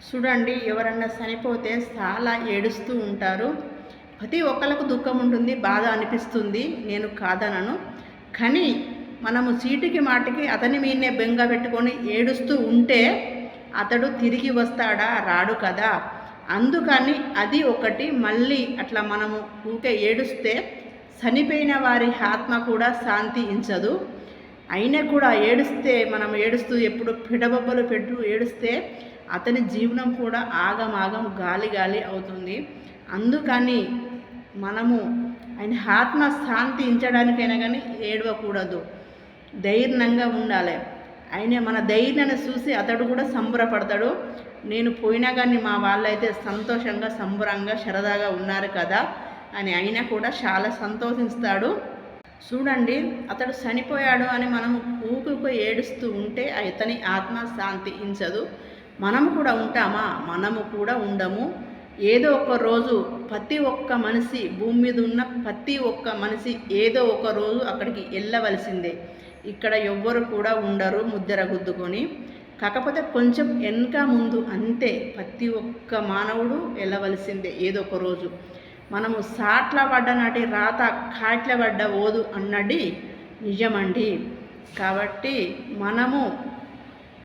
చూడండి, ఎవరన్నా చనిపోతే చాలా ఏడుస్తూ ఉంటారు. ప్రతి ఒక్కళ్ళకు దుఃఖం ఉంటుంది, బాధ అనిపిస్తుంది, నేను కాదనను. కానీ మనము చీటికి మాటికి అతని మీదనే బెంగ పెట్టుకొని ఏడుస్తూ ఉంటే అతడు తిరిగి వస్తాడా? రాడు కదా. అందుకని అది ఒకటి. మళ్ళీ అట్లా మనము ఊకే ఏడుస్తే చనిపోయిన వారి ఆత్మ కూడా శాంతించదు. అయినా కూడా ఏడుస్తే, మనం ఏడుస్తూ ఎప్పుడు పిడబొబ్బలు పెట్టు ఏడుస్తే అతని జీవనం కూడా ఆగమాగం గాలి గాలి అవుతుంది. అందుకని మనము ఆయన ఆత్మ శాంతించడానికైనా కానీ ఏడవకూడదు, ధైర్యంగా ఉండాలి. ఆయన మన ధైర్యాన్ని చూసి అతడు కూడా సంబరపడతాడు. నేను పోయినా కానీ మా వాళ్ళైతే సంతోషంగా సంబరంగా సరదాగా ఉన్నారు కదా అని ఆయన కూడా చాలా సంతోషిస్తాడు. చూడండి, అతడు చనిపోయాడు అని మనము ఊకుకు ఏడుస్తూ ఉంటే అతని ఆత్మ శాంతించదు. మనము కూడా ఉంటామా? మనము కూడా ఉండము. ఏదో ఒక రోజు ప్రతి ఒక్క మనిషి, భూమి మీద ఉన్న ప్రతి ఒక్క మనిషి ఏదో ఒక రోజు అక్కడికి వెళ్ళవలసిందే. ఇక్కడ ఎవ్వరు కూడా ఉండరు ముద్దర గుద్దుకొని. కాకపోతే కొంచెం వెనక ముందు అంతే. ప్రతి ఒక్క మానవుడు వెళ్ళవలసిందే ఏదో ఒక రోజు. మనము సాట్ల పడ్డ నాటి రాత కాట్ల పడ్డ ఓదు అన్నది నిజమండి. కాబట్టి మనము